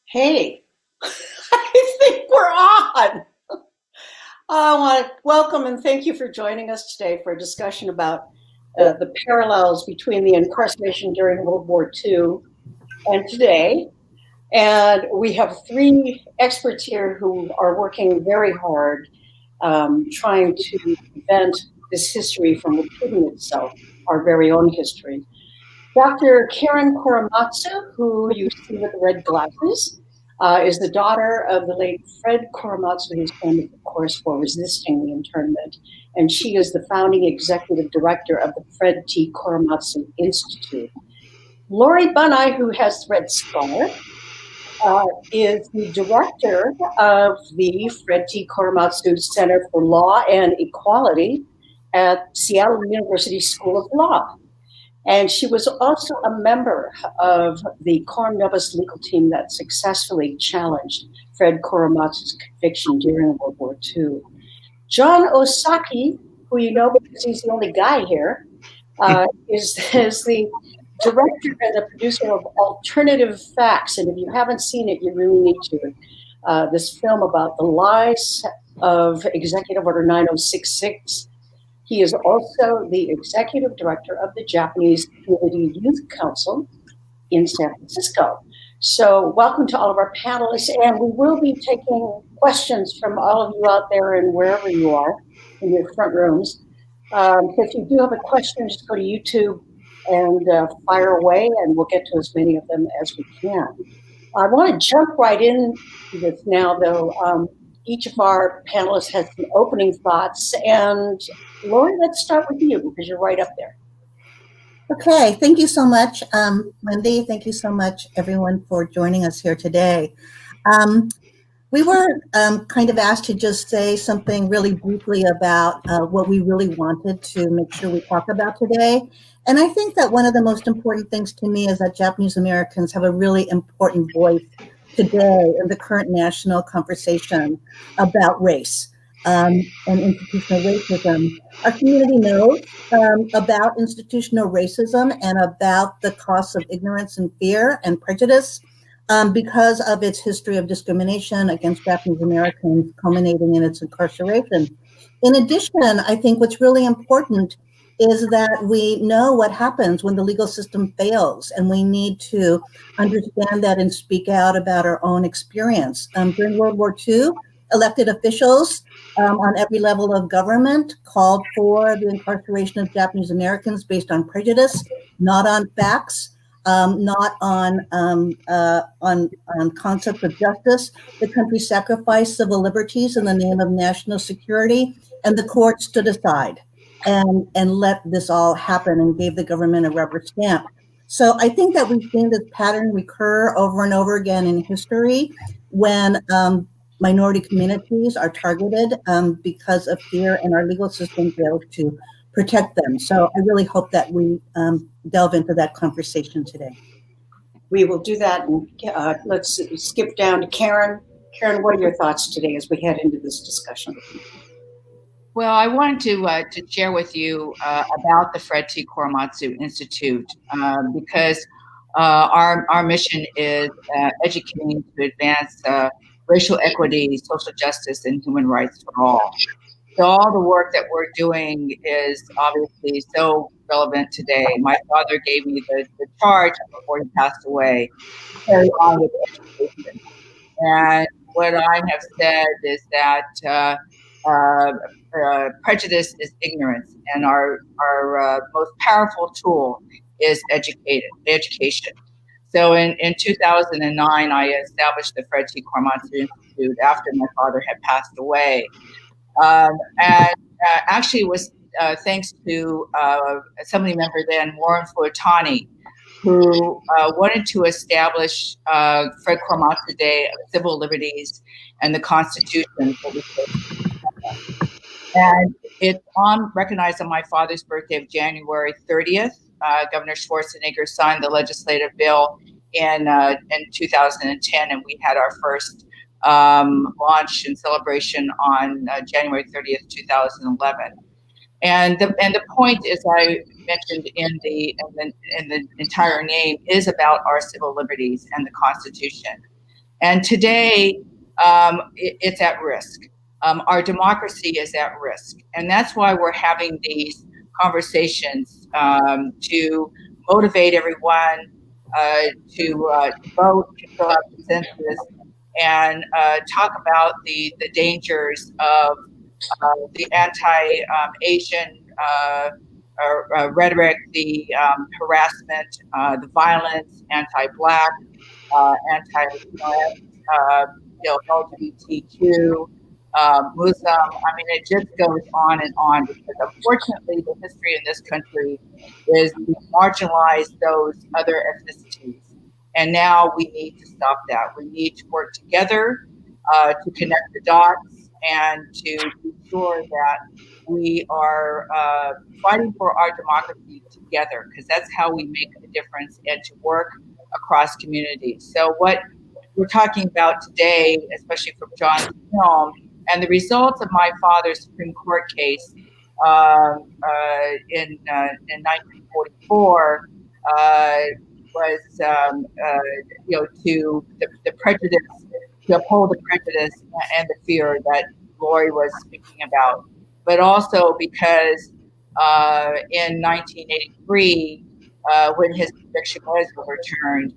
Hey, I think we're on. I want to welcome and thank you for joining us today for a discussion about the parallels between the incarceration during World War II and today. And we have three experts here who are working very hard trying to prevent this history from repeating itself, our very own history. Dr. Karen Korematsu, who you see with the red glasses, is the daughter of the late Fred Korematsu, who's famous, of course, for resisting the internment. And she is the founding executive director of the Fred T. Korematsu Institute. Lorraine Banai, who has the red scarf, is the director of the Fred T. Korematsu Center for Law and Equality at Seattle University School of Law. And she was also a member of the Coram Nobis legal team that successfully challenged Fred Korematsu's conviction during World War II. Jon Osaki, who you know because he's the only guy here, is the director and the producer of Alternative Facts. And if you haven't seen it, you really need to. This film about the lies of Executive Order 9066. He is also the executive director of the Japanese Community Youth Council in San Francisco. So welcome to all of our panelists, and we will be taking questions from all of you out there and wherever you are in your front rooms. If you do have a question, just go to YouTube and fire away, and we'll get to as many of them as we can. I want to jump right into this now, though. Each of our panelists has some opening thoughts, and Lori, let's start with you because you're right up there. Okay, thank you so much, Wendy. Thank you so much, everyone, for joining us here today. We were kind of asked to just say something really briefly about what we really wanted to make sure we talk about today. And I think that one of the most important things to me is that Japanese Americans have a really important voice today in the current national conversation about race and institutional racism. Our community knows about institutional racism and about the costs of ignorance and fear and prejudice because of its history of discrimination against Japanese Americans, culminating in its incarceration. In addition, I think what's really important is that we know what happens when the legal system fails, and we need to understand that and speak out about our own experience. During World War II, elected officials on every level of government called for the incarceration of Japanese Americans based on prejudice, not on facts. Not on concepts of justice. The country sacrificed civil liberties in the name of national security, and the court stood aside and let this all happen and gave the government a rubber stamp. So I think that we've seen this pattern recur over and over again in history when minority communities are targeted because of fear, and our legal system fails to protect them. So I really hope that we delve into that conversation today. We will do that, and let's skip down to Karen. Karen, what are your thoughts today as we head into this discussion? Well, I wanted to share with you about the Fred T. Korematsu Institute because our mission is educating to advance racial equity, social justice, and human rights for all. So all the work that we're doing is obviously so relevant today. My father gave me the charge before he passed away to carry on with education. And what I have said is that prejudice is ignorance, and our most powerful tool is education. So in 2009, I established the Fred T. Korematsu Institute after my father had passed away. And actually was thanks to Assembly member then Warren Fuatani, who wanted to establish Fred Korematsu Day of Civil Liberties and the Constitution for the state. And it's recognized on my father's birthday of January 30th. Governor Schwarzenegger signed the legislative bill in 2010, and we had our first launch and celebration on January 30th, 2011. And the point, as I mentioned in the entire name, is about our civil liberties and the Constitution. And today, it's at risk. Our democracy is at risk, and that's why we're having these conversations to motivate everyone to vote, to fill out the census, and talk about the dangers of the anti-Asian rhetoric, the harassment, the violence, anti-Black, LGBTQ, Muslim. I mean, it just goes on and on because unfortunately the history in this country is we marginalize those other ethnicities. And now we need to stop that. We need to work together to connect the dots and to be sure that we are fighting for our democracy together, because that's how we make a difference and to work across communities. So what we're talking about today, especially from Jon's film, and the results of my father's Supreme Court case in 1944 was, to the prejudice, to uphold the prejudice and the fear that Lori was speaking about, but also because in 1983, when his conviction was overturned,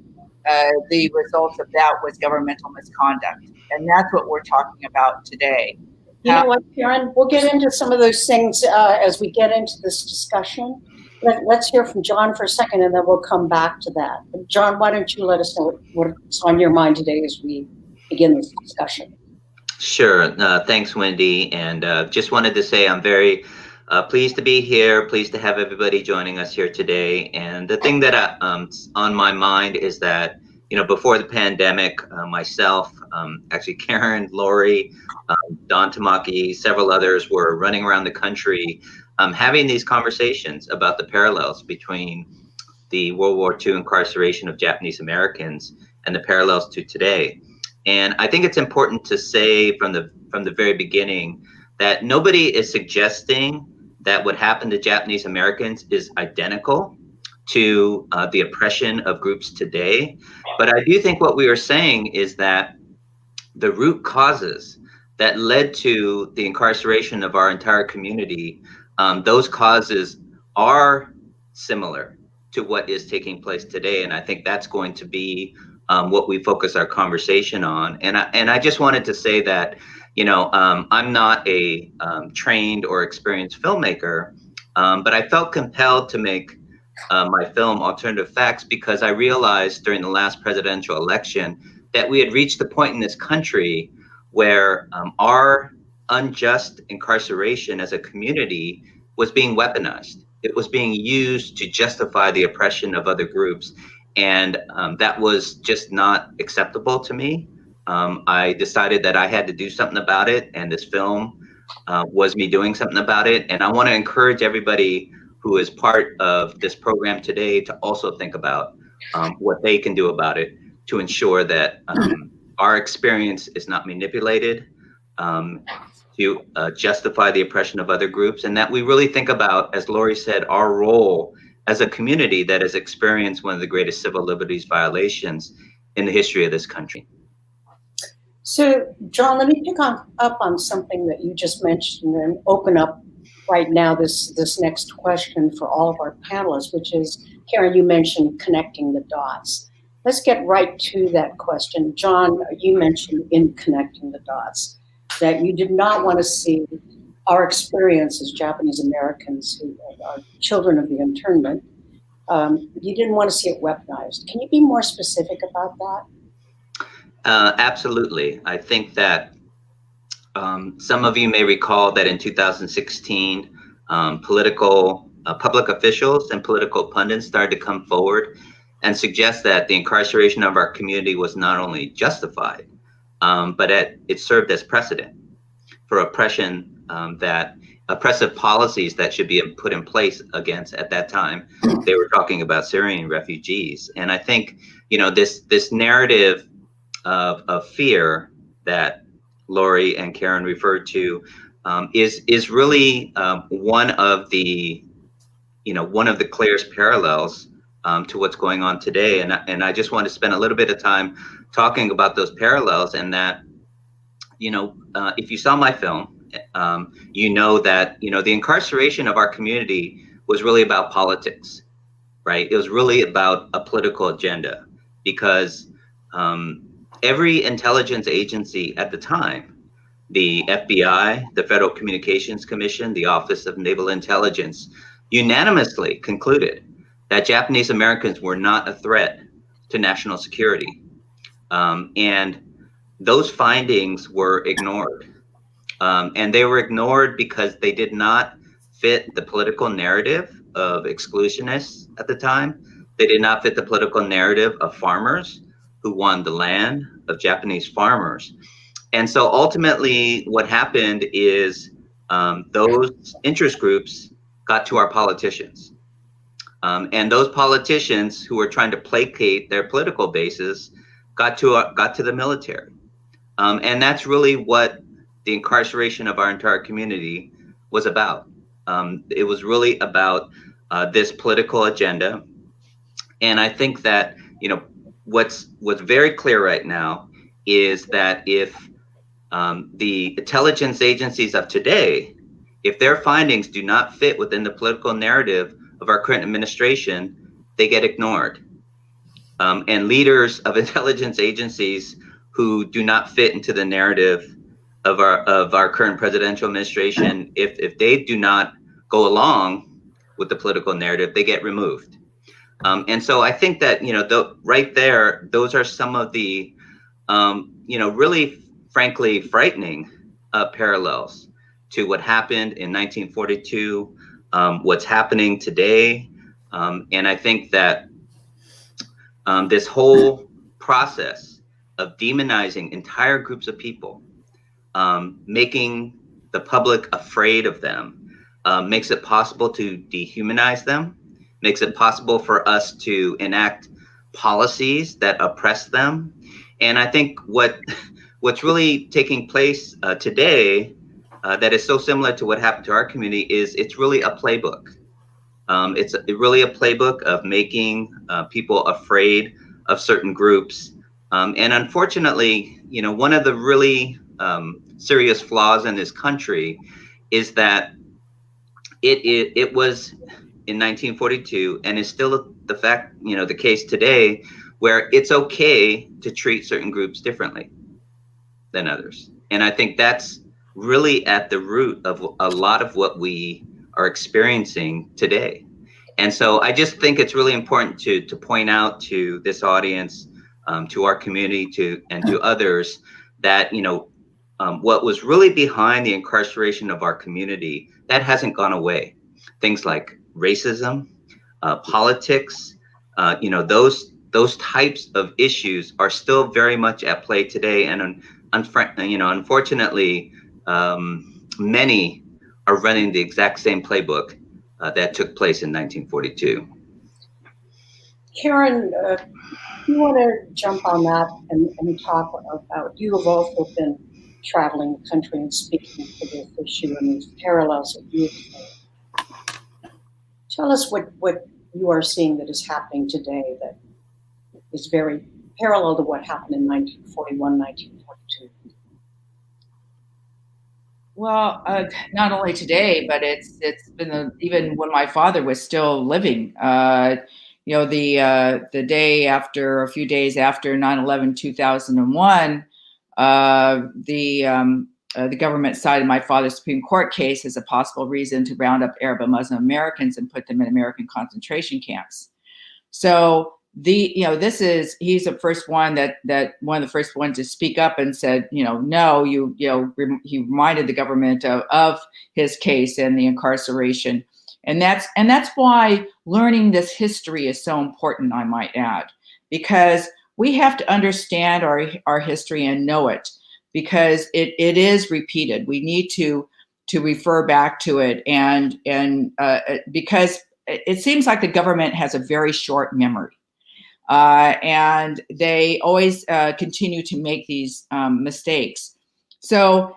the results of that was governmental misconduct. And that's what we're talking about today. You know what, Karen? We'll get into some of those things as we get into this discussion. Let's hear from Jon for a second, and then we'll come back to that. But Jon, why don't you let us know what's on your mind today as we begin this discussion? Sure. Thanks, Wendy. And just wanted to say I'm very pleased to be here, pleased to have everybody joining us here today. And the thing that on my mind is that, before the pandemic, myself, actually Karen, Lori, Don Tamaki, several others were running around the country having these conversations about the parallels between the World War II incarceration of Japanese Americans and the parallels to today. And I think it's important to say from the very beginning that nobody is suggesting that what happened to Japanese Americans is identical to the oppression of groups today. But I do think what we are saying is that the root causes that led to the incarceration of our entire community, those causes are similar to what is taking place today. And I think that's going to be what we focus our conversation on. And I just wanted to say that, I'm not a trained or experienced filmmaker, but I felt compelled to make my film Alternative Facts because I realized during the last presidential election that we had reached the point in this country where our unjust incarceration as a community was being weaponized. It was being used to justify the oppression of other groups. And that was just not acceptable to me. I decided that I had to do something about it. And this film was me doing something about it. And I want to encourage everybody who is part of this program today to also think about what they can do about it to ensure that our experience is not manipulated to justify the oppression of other groups, and that we really think about, as Lori said, our role as a community that has experienced one of the greatest civil liberties violations in the history of this country. So, Jon, let me pick up on something that you just mentioned and open up right now this next question for all of our panelists, which is, Karen, you mentioned connecting the dots. Let's get right to that question. Jon, you mentioned in connecting the dots that you did not want to see our experience as Japanese Americans who are children of the internment. You didn't want to see it weaponized. Can you be more specific about that? Absolutely. I think that Some of you may recall that in 2016, public officials and political pundits started to come forward and suggest that the incarceration of our community was not only justified, but it served as precedent for oppressive policies that should be put in place against, at that time, they were talking about Syrian refugees. And I think, this narrative of fear that Lori and Karen referred to is really one of the clearest parallels to what's going on today. And I just want to spend a little bit of time talking about those parallels, and that, if you saw my film, you know that, the incarceration of our community was really about politics, right? It was really about a political agenda, because every intelligence agency at the time, the FBI, the Federal Communications Commission, the Office of Naval Intelligence, unanimously concluded that Japanese Americans were not a threat to national security. And those findings were ignored. And they were ignored because they did not fit the political narrative of exclusionists at the time. They did not fit the political narrative of farmers who wanted the land, of Japanese farmers. And so ultimately what happened is those interest groups got to our politicians. And those politicians who were trying to placate their political bases got to the military. And that's really what the incarceration of our entire community was about. It was really about this political agenda. And I think that, what's very clear right now is that if the intelligence agencies of today, if their findings do not fit within the political narrative of our current administration, they get ignored. And leaders of intelligence agencies who do not fit into the narrative of our current presidential administration, if they do not go along with the political narrative, they get removed. And so I think that, right there, those are some of the, really, frankly, frightening parallels to what happened in 1942, what's happening today. And I think that this whole process of demonizing entire groups of people, making the public afraid of them, makes it possible to dehumanize them, makes it possible for us to enact policies that oppress them. And I think what's really taking place today that is so similar to what happened to our community is it's really a playbook. It's really a playbook of making people afraid of certain groups. And unfortunately, one of the really serious flaws in this country is that it was in 1942 and is still the case today, where it's okay to treat certain groups differently than others. And I think that's really at the root of a lot of what we are experiencing today. And so I just think it's really important to point out to this audience, to our community, and to others that, what was really behind the incarceration of our community, that hasn't gone away. Things like racism, politics, those types of issues are still very much at play today. And unfortunately, many are running the exact same playbook that took place in 1942. Karen, you want to jump on that and talk about, you have also been traveling the country and speaking to this issue and these parallels that you've seen. Tell us what you are seeing that is happening today that is very parallel to what happened in 1941, 1942. Well, not only today, but it's been even when my father was still living. The day after, a few days after 9/11, 2001, the government cited my father's Supreme Court case as a possible reason to round up Arab and Muslim Americans and put them in American concentration camps. So he's the first one that one of the first ones to speak up and said, no, he reminded the government of his case and the incarceration. And that's why learning this history is so important, I might add, because we have to understand our history and know it, because it is repeated. We need to refer back to it, and because it seems like the government has a very short memory. And they always continue to make these mistakes. So,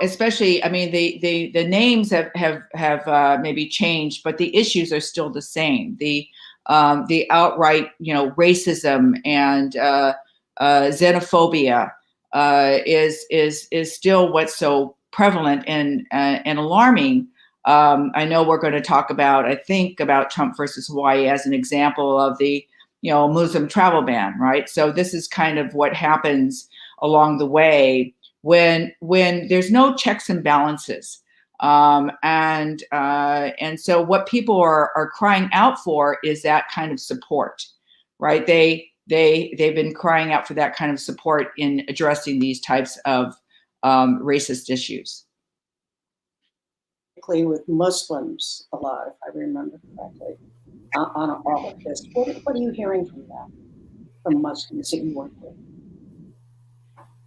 especially, I mean, the names have maybe changed, but the issues are still the same. The outright, racism and xenophobia is still what's so prevalent and alarming. I know we're going to talk about Trump versus Hawaii as an example of the Muslim travel ban, right? So this is kind of what happens along the way when there's no checks and balances. And so what people are crying out for is that kind of support, right? They've been crying out for that kind of support in addressing these types of racist issues. With Muslims alive, I remember correctly. On all of this, what are you hearing from them, from Muslims that you work with?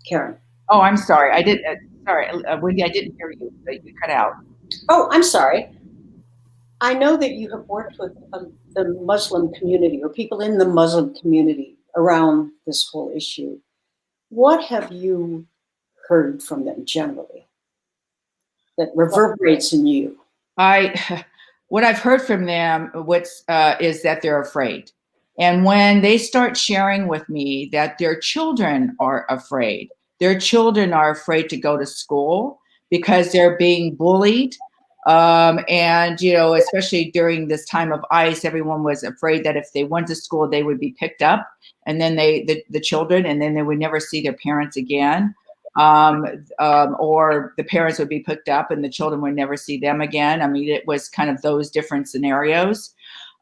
Karen. Oh, I'm sorry. Wendy, I didn't hear you. You cut out. Oh, I'm sorry. I know that you have worked with the Muslim community, or people in the Muslim community, around this whole issue. What have you heard from them generally that reverberates in you? What I've heard from them is that they're afraid. And when they start sharing with me that their children are afraid to go to school because they're being bullied. And, especially during this time of ICE, everyone was afraid that if they went to school, they would be picked up, and then the children, and then they would never see their parents again. Or the parents would be picked up and the children would never see them again. I mean, it was kind of those different scenarios.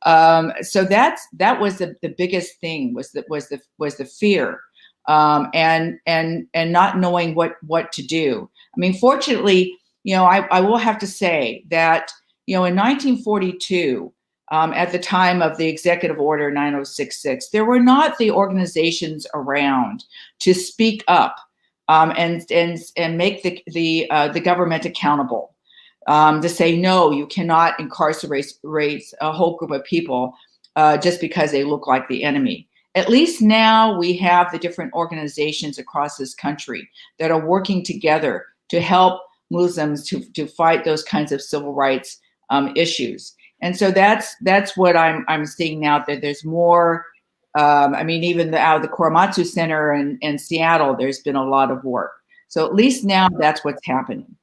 So that was the biggest thing, was the fear, and not knowing what to do. I mean, fortunately, I will have to say that, in 1942, at the time of the Executive Order 9066, there were not the organizations around to speak up. And make the government accountable, to say, no, you cannot incarcerate a whole group of people just because they look like the enemy. At least now we have the different organizations across this country that are working together to help Muslims to fight those kinds of civil rights issues. And so that's what I'm seeing now, that there's more. I mean, even out of the Korematsu Center in Seattle, there's been a lot of work. So at least now that's what's happening.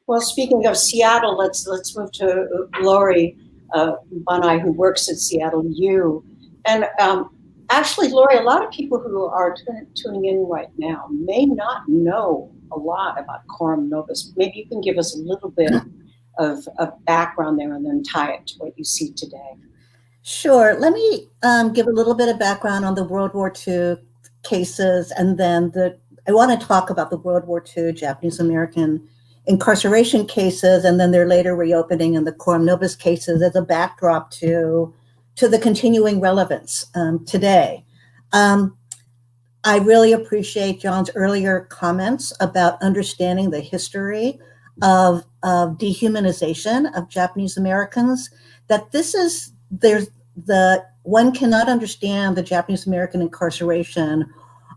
Well, speaking of Seattle, let's move to Lorraine Banai, who works at Seattle U. And actually, Lori, a lot of people who are tuning in right now may not know a lot about Coram Nobis. Maybe you can give us a little bit of background there and then tie it to what you see today. Sure. Let me give a little bit of background on the World War II cases, and then I want to talk about the World War II Japanese American incarceration cases, and then their later reopening and the Coram Nobis cases as a backdrop to the continuing relevance today. I really appreciate Jon's earlier comments about understanding the history of dehumanization of Japanese Americans, that one cannot understand the Japanese American incarceration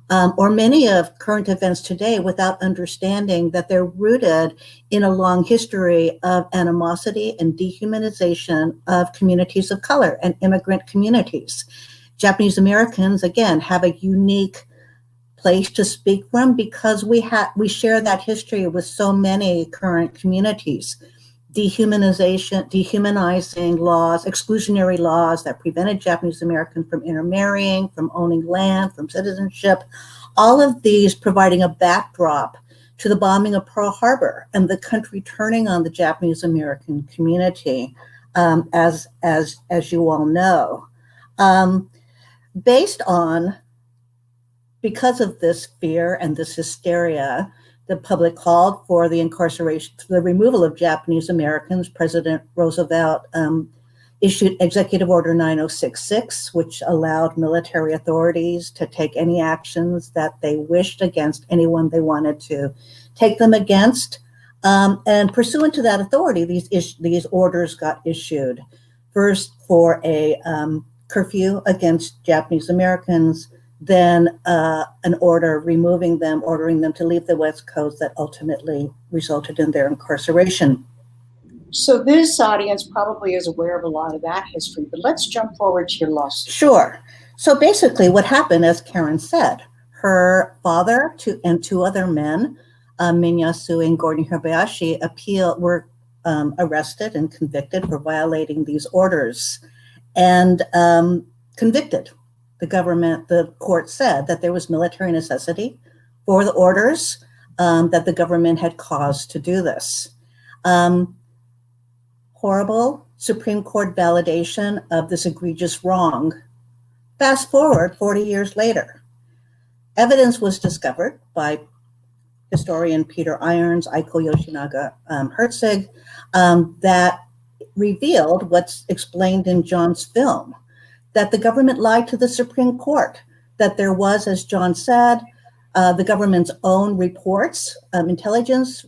or many of current events today without understanding that they're rooted in a long history of animosity and dehumanization of communities of color and immigrant communities. Japanese Americans, again, have a unique place to speak from because we share that history with so many current communities. Dehumanizing laws, exclusionary laws that prevented Japanese Americans from intermarrying, from owning land, from citizenship, all of these providing a backdrop to the bombing of Pearl Harbor and the country turning on the Japanese American community, as you all know. based on, because of this fear and this hysteria, the public called for the incarceration, the removal of Japanese Americans. President Roosevelt issued Executive Order 9066, which allowed military authorities to take any actions that they wished against anyone they wanted to take them against. And pursuant to that authority, these orders got issued. First for a curfew against Japanese Americans, then an order removing them, ordering them to leave the West Coast that ultimately resulted in their incarceration. So this audience probably is aware of a lot of that history, but let's jump forward to your lawsuit. Sure. So basically what happened, as Karen said, her father and two other men, Minyasu and Gordon Hibayashi, were arrested and convicted for violating these orders and convicted. The court said that there was military necessity for the orders, that the government had cause to do this. Horrible Supreme Court validation of this egregious wrong. Fast forward 40 years later, evidence was discovered by historian Peter Irons, Aiko Yoshinaga Herzig, that revealed what's explained in Jon's film, that the government lied to the Supreme Court, that there was, as Jon said, the government's own reports, intelligence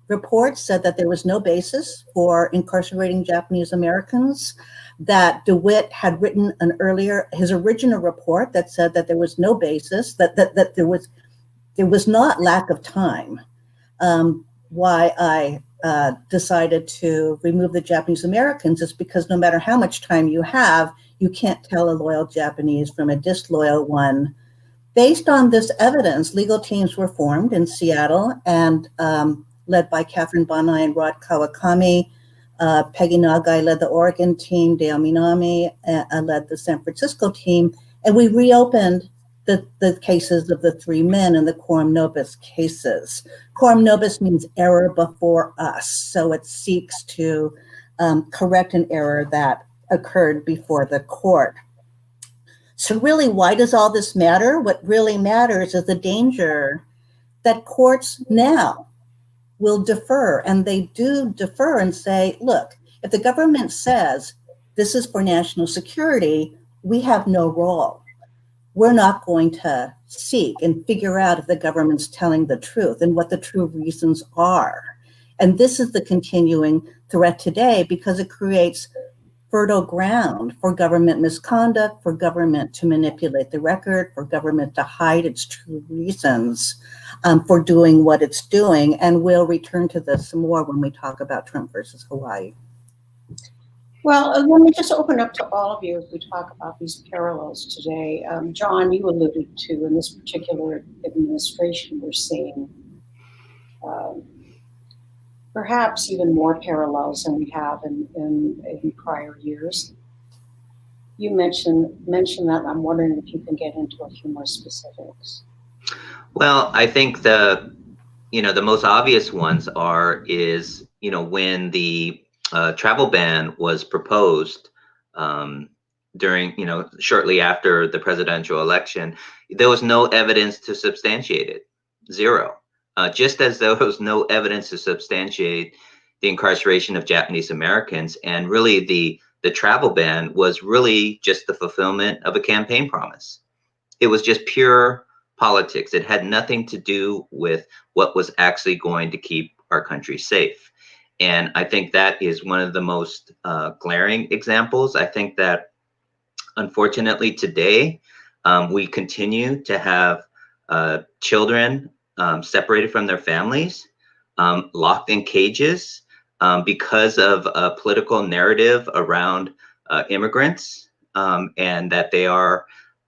reports said that there was no basis for incarcerating Japanese Americans, that DeWitt had written his original report that said that there was no basis, that there was not lack of time. Why I decided to remove the Japanese Americans is because no matter how much time you have, you can't tell a loyal Japanese from a disloyal one. Based on this evidence, legal teams were formed in Seattle and led by Catherine Banai and Rod Kawakami. Peggy Nagai led the Oregon team, Dale Minami led the San Francisco team, and we reopened the cases of the three men in the quorum nobis cases. Quorum nobis means error before us, so it seeks to correct an error that occurred before the court. So really, why does all this matter? What really matters is the danger that courts now will defer, and they do defer and say, look, if the government says this is for national security, we have no role. We're not going to seek and figure out if the government's telling the truth and what the true reasons are. And this is the continuing threat today because it creates fertile ground for government misconduct, for government to manipulate the record, for government to hide its true reasons for doing what it's doing. And we'll return to this some more when we talk about Trump versus Hawaii. Well, let me just open up to all of you as we talk about these parallels today. Jon, you alluded to in this particular administration, we're seeing perhaps even more parallels than we have in prior years. You mentioned that, and I'm wondering if you can get into a few more specifics. Well, I think the most obvious ones is when the travel ban was proposed during, shortly after the presidential election, there was no evidence to substantiate it. Zero. Just as there was no evidence to substantiate the incarceration of Japanese Americans, and really the travel ban was really just the fulfillment of a campaign promise. It was just pure politics. It had nothing to do with what was actually going to keep our country safe. And I think that is one of the most glaring examples. I think that unfortunately today, we continue to have children separated from their families, locked in cages because of a political narrative around immigrants, and that they are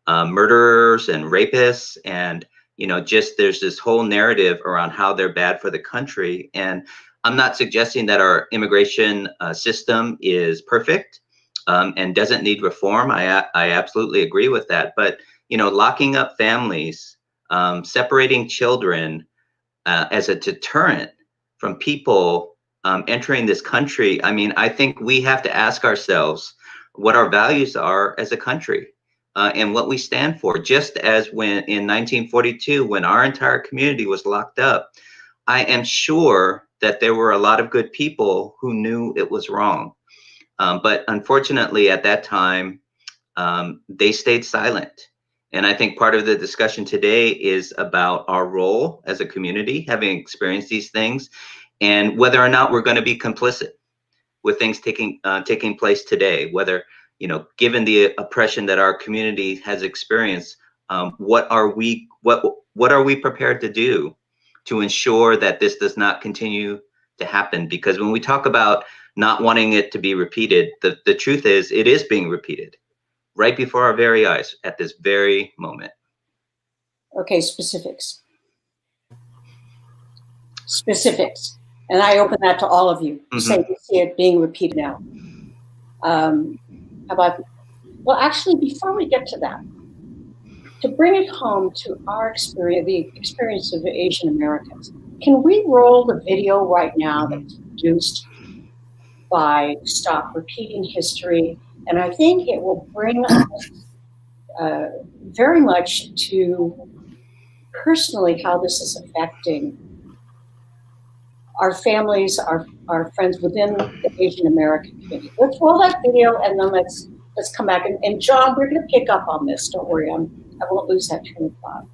murderers and rapists, and just there's this whole narrative around how they're bad for the country. And I'm not suggesting that our immigration system is perfect and doesn't need reform. I absolutely agree with that. But locking up families, separating children as a deterrent from people entering this country. I mean, I think we have to ask ourselves what our values are as a country. and what we stand for. Just as when in 1942, when our entire community was locked up, I am sure that there were a lot of good people who knew it was wrong. But unfortunately, at that time, they stayed silent. And I think part of the discussion today is about our role as a community, having experienced these things, and whether or not we're going to be complicit with things taking place today. Whether, given the oppression that our community has experienced, what are we prepared to do to ensure that this does not continue to happen? Because when we talk about not wanting it to be repeated, the truth is it is being repeated right before our very eyes at this very moment. Okay, specifics. And I open that to all of you. You say you see it being repeated now. How about, well, actually, before we get to that, to bring it home to our experience, the experience of Asian Americans, can we roll the video right now that's produced by Stop Repeating History? And I think it will bring us very much to personally how this is affecting our families, our friends within the Asian American community. Let's roll that video and then let's come back. And John, we're going to pick up on this. Don't worry, I won't lose that train of thought.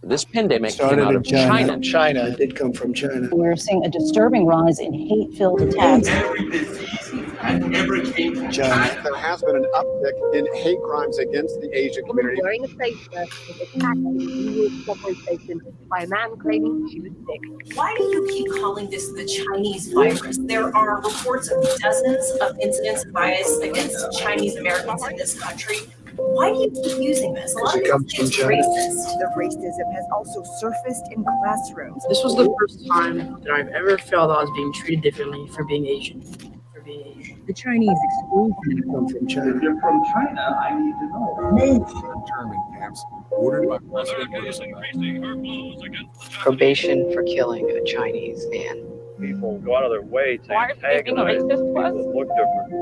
This pandemic came out of China. It did come from China. We're seeing a disturbing rise in hate-filled attacks. Never came from China. There has been an uptick in hate crimes against the Asian community. Wearing a face mask was attacked in the New York subway station by a man claiming she was sick. Why do you keep calling this the Chinese virus? There are reports of dozens of incidents of bias against Chinese Americans in this country. Why do you keep using this? Because it comes from China. Racist. The racism has also surfaced in classrooms. This was the first time that I've ever felt I was being treated differently for being Asian. The Chinese exclusion. Come from China. If you're from China, I need to know. Move. Internment camps ordered by President Probation for killing a Chinese man. People go out of their way to Why are they being racist to us? that look different.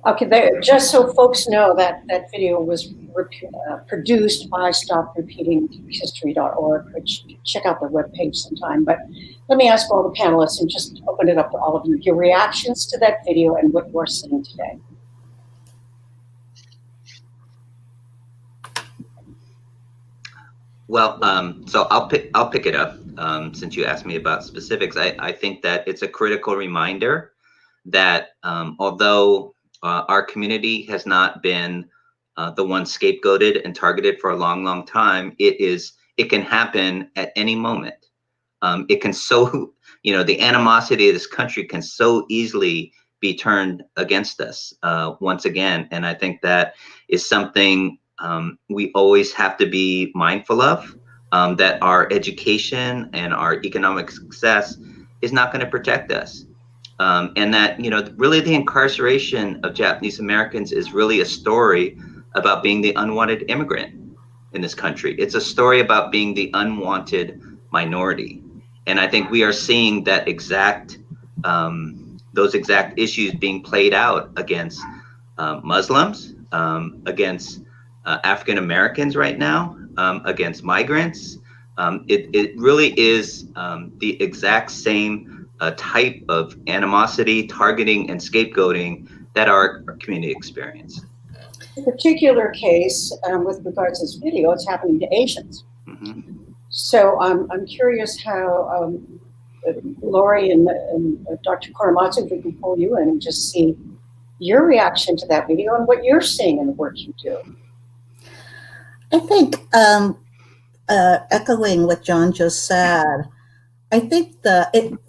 Okay, just so folks know that video was produced by StopRepeatingHistory.org, which check out their webpage sometime. But let me ask all the panelists and just open it up to all of you, your reactions to that video and what you're seeing today. Well, so I'll pick it up since you asked me about specifics. I think that it's a critical reminder that although our community has not been the one scapegoated and targeted for a long, long time, it can happen at any moment. It can the animosity of this country can so easily be turned against us once again. And I think that is something we always have to be mindful of, that our education and our economic success is not going to protect us. And that, really the incarceration of Japanese Americans is really a story about being the unwanted immigrant in this country. It's a story about being the unwanted minority. And I think we are seeing that those exact issues being played out against Muslims, against African Americans right now, against migrants. It really is the exact same type of animosity, targeting, and scapegoating that our community experienced. In a particular case, with regards to this video, it's happening to Asians. Mm-hmm. So I'm curious how Lori and Dr. Korematsu, if we can pull you in and just see your reaction to that video and what you're seeing in the work you do. I think, echoing what John just said, I think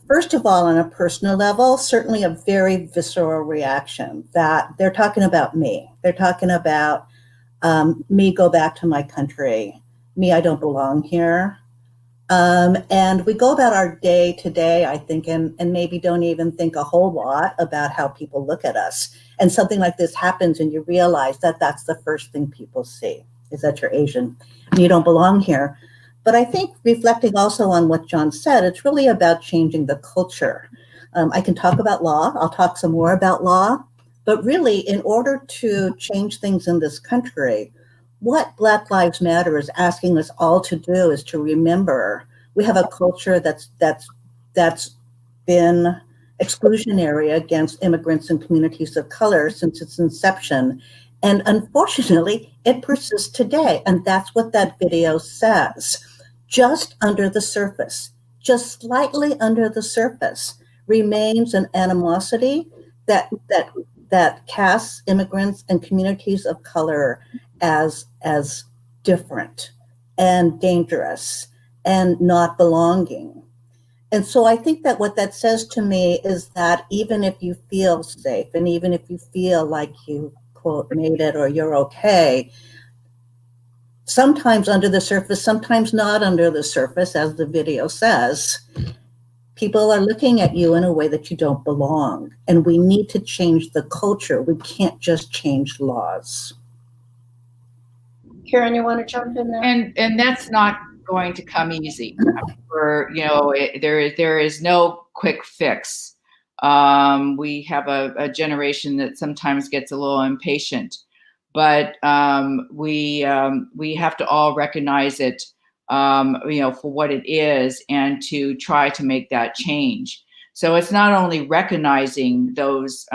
first of all, on a personal level, certainly a very visceral reaction that they're talking about me. They're talking about me, go back to my country. Me, I don't belong here. And we go about our day to day, I think, and maybe don't even think a whole lot about how people look at us. And something like this happens and you realize that that's the first thing people see, is that you're Asian and you don't belong here. But I think reflecting also on what John said, it's really about changing the culture. I can talk about law. I'll talk some more about law. But really, in order to change things in this country, what Black Lives Matter is asking us all to do is to remember we have a culture that's been exclusionary against immigrants and communities of color since its inception. And unfortunately, it persists today. And that's what that video says. Just under the surface, just slightly under the surface, remains an animosity that casts immigrants and communities of color as different and dangerous and not belonging. And so I think that what that says to me is that even if you feel safe and even if you feel like you, quote, made it or you're okay, sometimes under the surface, sometimes not under the surface, as the video says, people are looking at you in a way that you don't belong. And we need to change the culture. We can't just change laws. Karen, you want to jump in there? And that's not going to come easy. There is no quick fix. We have a generation that sometimes gets a little impatient, but we have to all recognize it, for what it is, and to try to make that change. So it's not only recognizing those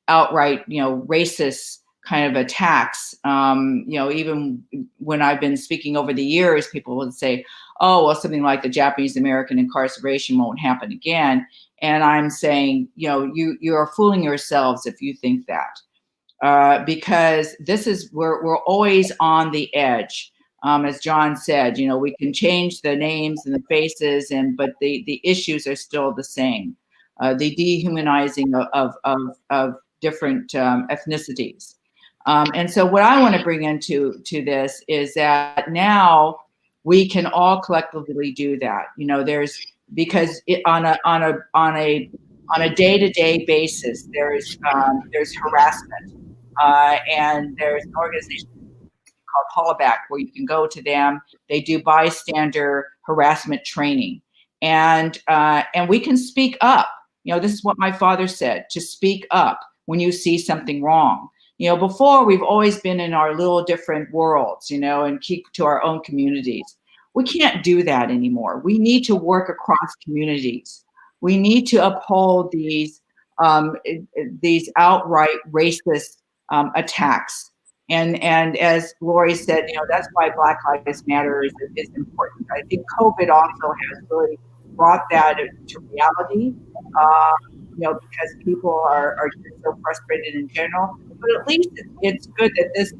outright, racist kind of attacks. Even when I've been speaking over the years, people would say, oh, well, something like the Japanese American incarceration won't happen again. And I'm saying, you are fooling yourselves if you think that, because we're always on the edge. As Jon said, we can change the names and the faces, but the issues are still the same. The dehumanizing of different ethnicities. And so what I want to bring into this is that now we can all collectively do that. Because on a day-to-day basis, there's harassment, and there's an organization called Hollaback where you can go to them. They do bystander harassment training, and we can speak up. This is what my father said: to speak up when you see something wrong. Before, we've always been in our little different worlds, and keep to our own communities. We can't do that anymore. We need to work across communities. We need to uphold these outright racist attacks. And as Lori said, that's why Black Lives Matter is important. I think COVID also has really brought that to reality, because people are just so frustrated in general. But at least it's good that this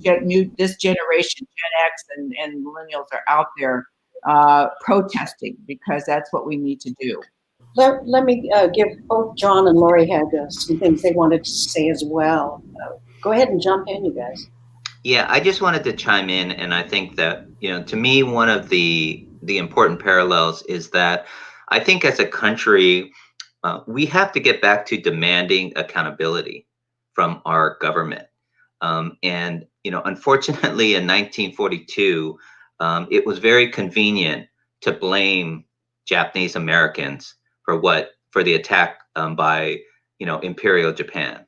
generation, Gen X and millennials, are out there protesting, because that's what we need to do. Let me give both Jon and Lori had some things they wanted to say as well. Go ahead and jump in, you guys. Yeah, I just wanted to chime in, and I think that, to me, one of the important parallels is that I think as a country, we have to get back to demanding accountability from our government. And, unfortunately, in 1942, it was very convenient to blame Japanese Americans for the attack by, Imperial Japan.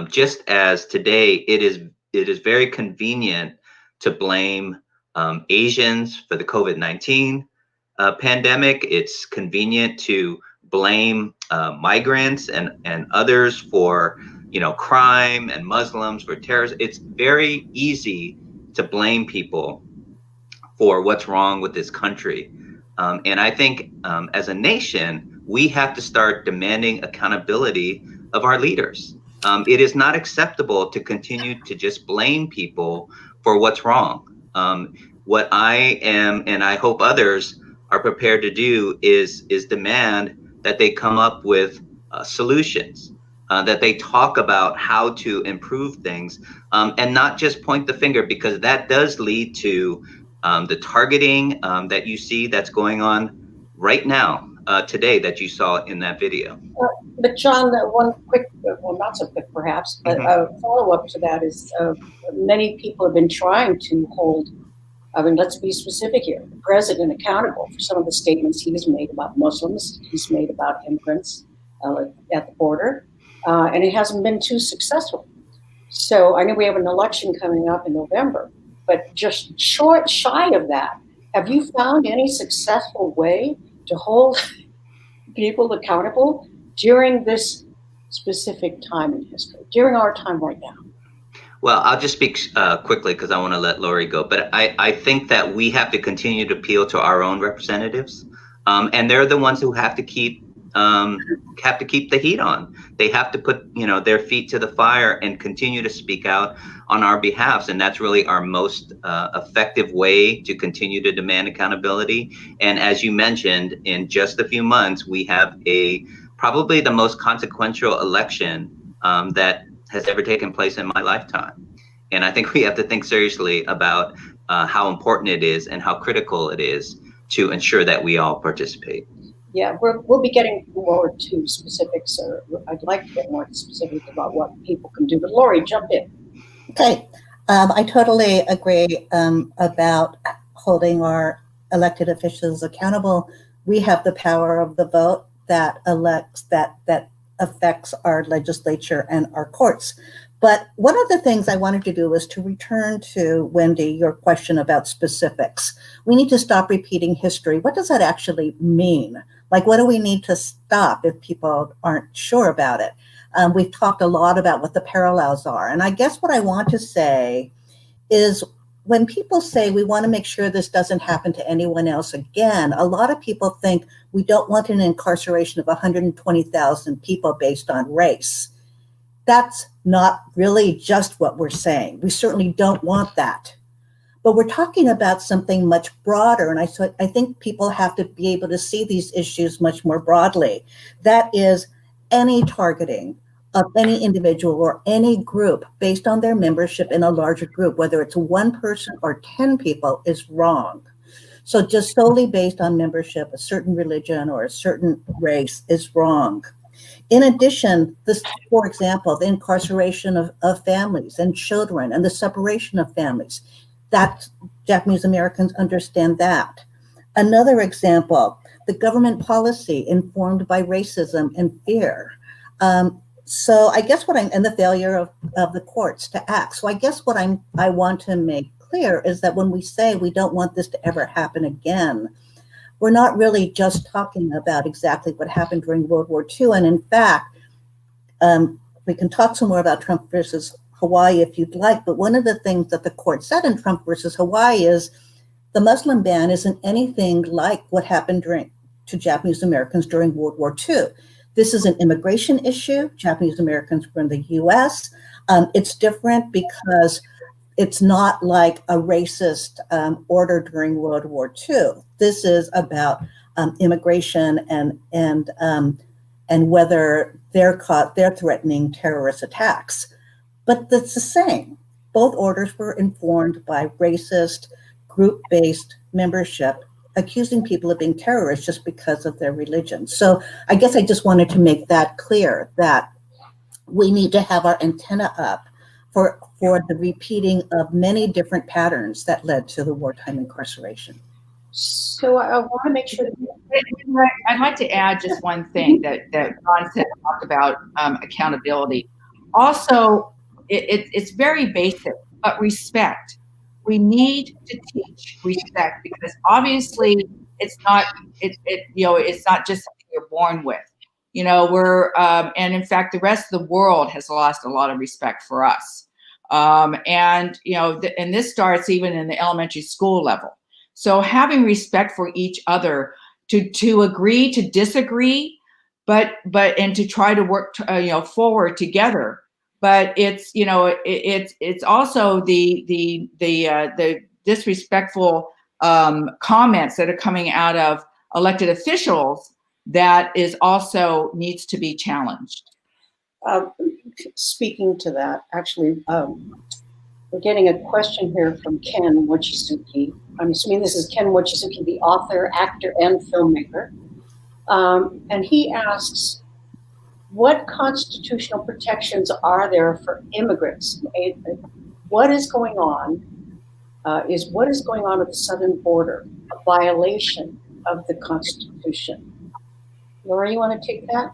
Just as today, it is very convenient to blame Asians for the COVID-19 pandemic. It's convenient to blame migrants and others for crime, and Muslims for terrorism. It's very easy to blame people for what's wrong with this country. And I think as a nation, we have to start demanding accountability of our leaders. It is not acceptable to continue to just blame people for what's wrong. What I am, and I hope others are prepared to do, is demand that they come up with solutions, that they talk about how to improve things, and not just point the finger, because that does lead to the targeting that you see that's going on right now, today, that you saw in that video. But Jon, one quick, well, not so quick perhaps, but a follow-up to that is many people have been trying to hold, let's be specific here, the president accountable for some of the statements he's made about Muslims, he's made about immigrants. at the border, and it hasn't been too successful. So I know we have an election coming up in November, but just shy of that, have you found any successful way to hold people accountable during this specific time in history, during our time right now? Well, I'll just speak quickly because I want to let Lori go. But I think that we have to continue to appeal to our own representatives, and they're the ones who have to keep the heat on. They have to put their feet to the fire and continue to speak out on our behalf. And that's really our most effective way to continue to demand accountability. And as you mentioned, in just a few months, we have probably the most consequential election that has ever taken place in my lifetime. And I think we have to think seriously about how important it is and how critical it is to ensure that we all participate. Yeah, we'll be getting more to specifics, or I'd like to get more specifics about what people can do. But Lori, jump in. Okay, I totally agree about holding our elected officials accountable. We have the power of the vote that elects, that affects our legislature and our courts. But one of the things I wanted to do was to return to, Wendy, your question about specifics. We need to stop repeating history. What does that actually mean? Like, what do we need to stop if people aren't sure about it? We've talked a lot about what the parallels are. And I guess what I want to say is, when people say we want to make sure this doesn't happen to anyone else again, a lot of people think we don't want an incarceration of 120,000 people based on race. That's not really just what we're saying. We certainly don't want that. But we're talking about something much broader, and I think people have to be able to see these issues much more broadly. That is, any targeting of any individual or any group based on their membership in a larger group, whether it's one person or 10 people, is wrong. So just solely based on membership, a certain religion or a certain race is wrong. In addition, for example, the incarceration of families and children and the separation of families, that Japanese Americans understand that. Another example, the government policy informed by racism and fear. So I guess and the failure of the courts to act. So I guess what I want to make clear is that when we say we don't want this to ever happen again, we're not really just talking about exactly what happened during World War II. And in fact, we can talk some more about Trump versus Hawaii if you'd like, but one of the things that the court said in Trump versus Hawaii is the Muslim ban isn't anything like what happened to Japanese Americans during World War II. This is an immigration issue. Japanese Americans were in the US. It's different because it's not like a racist order during World War II. This is about immigration and whether they're threatening terrorist attacks. But that's the same. Both orders were informed by racist, group-based membership, accusing people of being terrorists just because of their religion. So I guess I just wanted to make that clear, that we need to have our antenna up for the repeating of many different patterns that led to the wartime incarceration. So I want to make sure that I'd like to add just one thing that Jon said, talked about accountability. Also, it's very basic, but respect. We need to teach respect, because obviously it's not just something you're born with. And in fact, the rest of the world has lost a lot of respect for us. And this starts even in the elementary school level. So having respect for each other, to agree to disagree, but to try to work forward together. But it's also the disrespectful comments that are coming out of elected officials that is also needs to be challenged. Speaking to that, actually, we're getting a question here from Ken Mochizuki. I'm assuming this is Ken Mochizuki, the author, actor, and filmmaker. And he asks, what constitutional protections are there for immigrants? What is going on at the southern border a violation of the Constitution? Laura, you want to take that?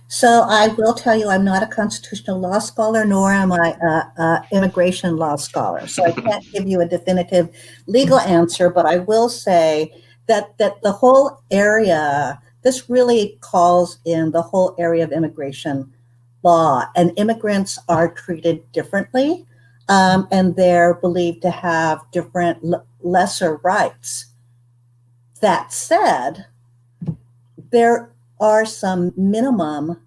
So I will tell you, I'm not a constitutional law scholar, nor am I a immigration law scholar. So I can't give you a definitive legal answer, but I will say that the whole area, this really calls in the whole area of immigration law, and immigrants are treated differently, and they're believed to have different lesser rights. That said, there are some minimum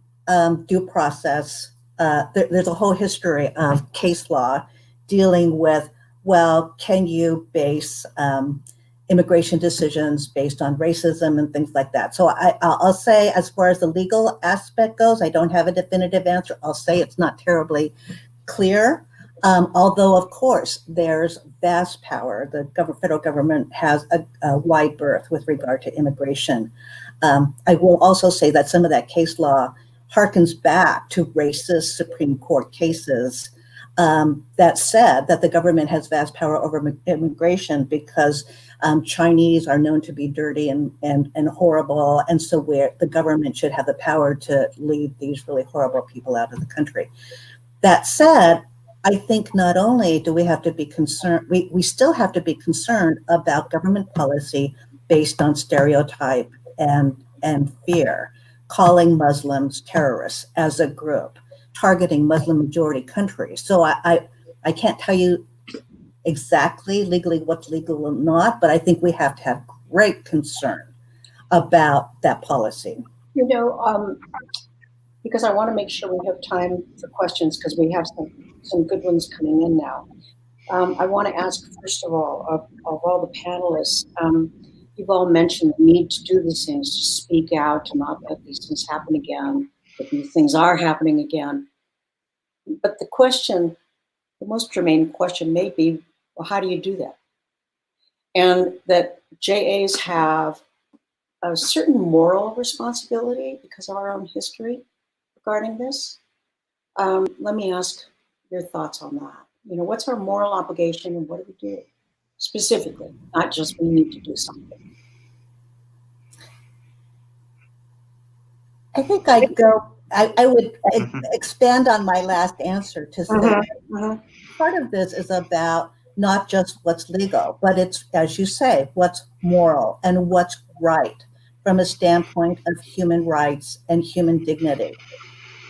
due process. There's a whole history of case law dealing with, well, can you base immigration decisions based on racism and things like that? So I'll say, as far as the legal aspect goes, I don't have a definitive answer. I'll say it's not terribly clear. Although, of course, there's vast power. The federal government has a wide berth with regard to immigration. I will also say that some of that case law harkens back to racist Supreme Court cases that said that the government has vast power over immigration because Chinese are known to be dirty and horrible, and so the government should have the power to leave these really horrible people out of the country. That said, I think not only do we have to be concerned, we still have to be concerned about government policy based on stereotype and fear, calling Muslims terrorists as a group, targeting Muslim majority countries. So I can't tell you exactly legally what's legal or not, but I think we have to have great concern about that policy. You know, because I want to make sure we have time for questions, because we have some good ones coming in now. I want to ask, first of all, of all the panelists, you've all mentioned the need to do these things, to speak out, to not let these things happen again, that these things are happening again. But the question, the most germane question may be, well, how do you do that? And that JAs have a certain moral responsibility because of our own history regarding this. Let me ask your thoughts on that. You know, what's our moral obligation and what do we do specifically, not just we need to do something? I think I would expand on my last answer to say part of this is about not just what's legal, but it's, as you say, what's moral and what's right from a standpoint of human rights and human dignity.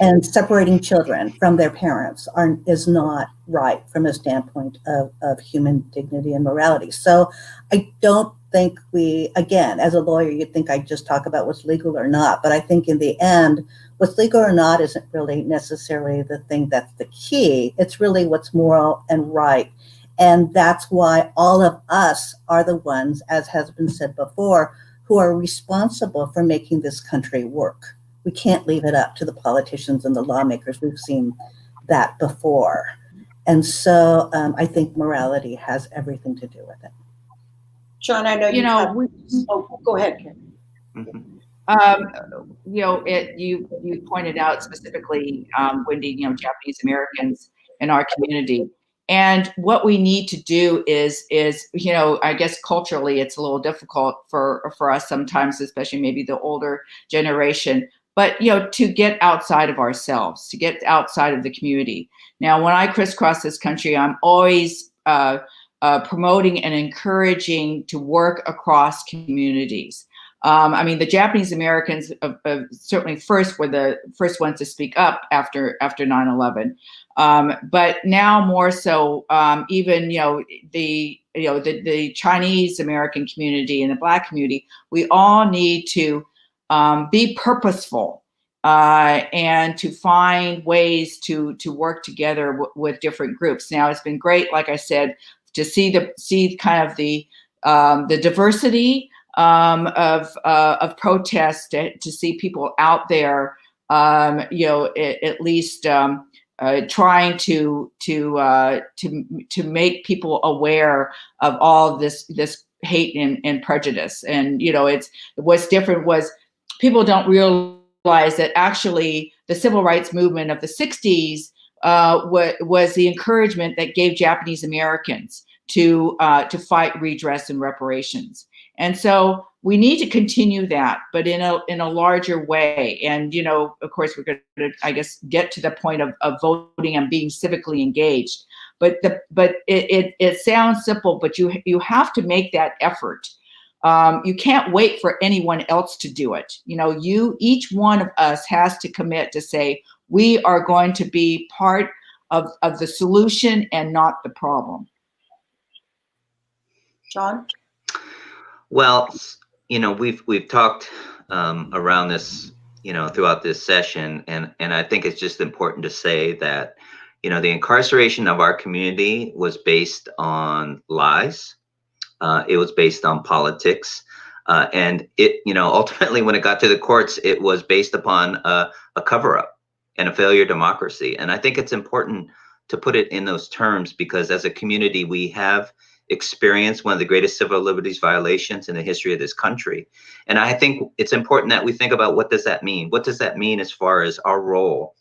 And separating children from their parents is not right from a standpoint of human dignity and morality. So I don't think again, as a lawyer, you'd think I'd just talk about what's legal or not. But I think in the end, what's legal or not isn't really necessarily the thing that's the key. It's really what's moral and right. And that's why all of us are the ones, as has been said before, who are responsible for making this country work. We can't leave it up to the politicians and the lawmakers. We've seen that before. And so I think morality has everything to do with it. Jon, I know go ahead, Kim. You know, you pointed out specifically, Wendy, you know, Japanese Americans in our community. And what we need to do is, you know, I guess culturally it's a little difficult for us sometimes, especially maybe the older generation, but, you know, to get outside of ourselves, to get outside of the community. Now, when I crisscross this country, I'm always promoting and encouraging to work across communities. I mean, the Japanese Americans certainly were the first ones to speak up after 9/11. But now more so, even, you know, the Chinese American community and the Black community, we all need to be purposeful and to find ways to work together with different groups. Now, it's been great, like I said, to see kind of the diversity of protests, to see people out there, you know, at least trying to make people aware of all this hate and prejudice. And, you know, what's different was people don't realize that actually the civil rights movement of the 60s was the encouragement that gave Japanese Americans to fight redress and reparations. And so we need to continue that, but in a larger way. And, you know, of course, we're going to, I guess, get to the point of voting and being civically engaged. But it sounds simple, but you have to make that effort. You can't wait for anyone else to do it. You know, each one of us has to commit to say, we are going to be part of the solution and not the problem. Jon? Well, you know, we've talked around this, you know, throughout this session, and I think it's just important to say that, you know, the incarceration of our community was based on lies. It was based on politics, and it, you know, ultimately when it got to the courts, it was based upon a cover-up and a failure of democracy. And I think it's important to put it in those terms, because as a community, we have experienced one of the greatest civil liberties violations in the history of this country. And I think it's important that we think about, what does that mean? What does that mean as far as our role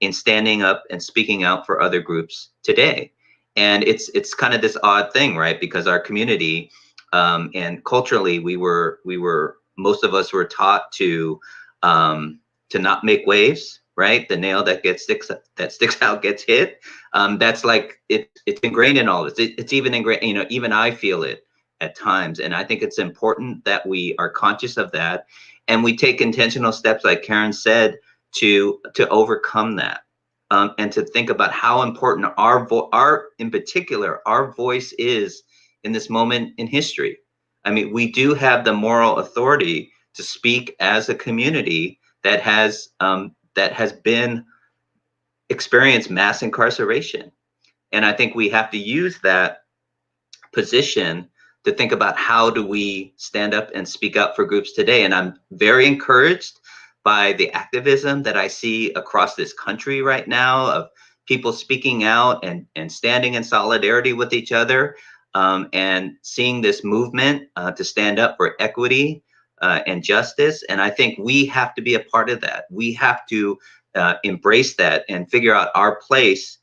in standing up and speaking out for other groups today? And it's kind of this odd thing, right? Because our community, and culturally, most of us were taught to not make waves, right? The nail that sticks out gets hit. That's like it's ingrained in all of us. It's even ingrained, you know, even I feel it at times. And I think it's important that we are conscious of that, and we take intentional steps, like Karen said, to overcome that. And to think about how important in particular, our voice is in this moment in history. I mean, we do have the moral authority to speak as a community that has been experienced mass incarceration. And I think we have to use that position to think about, how do we stand up and speak up for groups today? And I'm very encouraged by the activism that I see across this country right now, of people speaking out and standing in solidarity with each other, and seeing this movement to stand up for equity and justice. And I think we have to be a part of that. We have to embrace that and figure out our place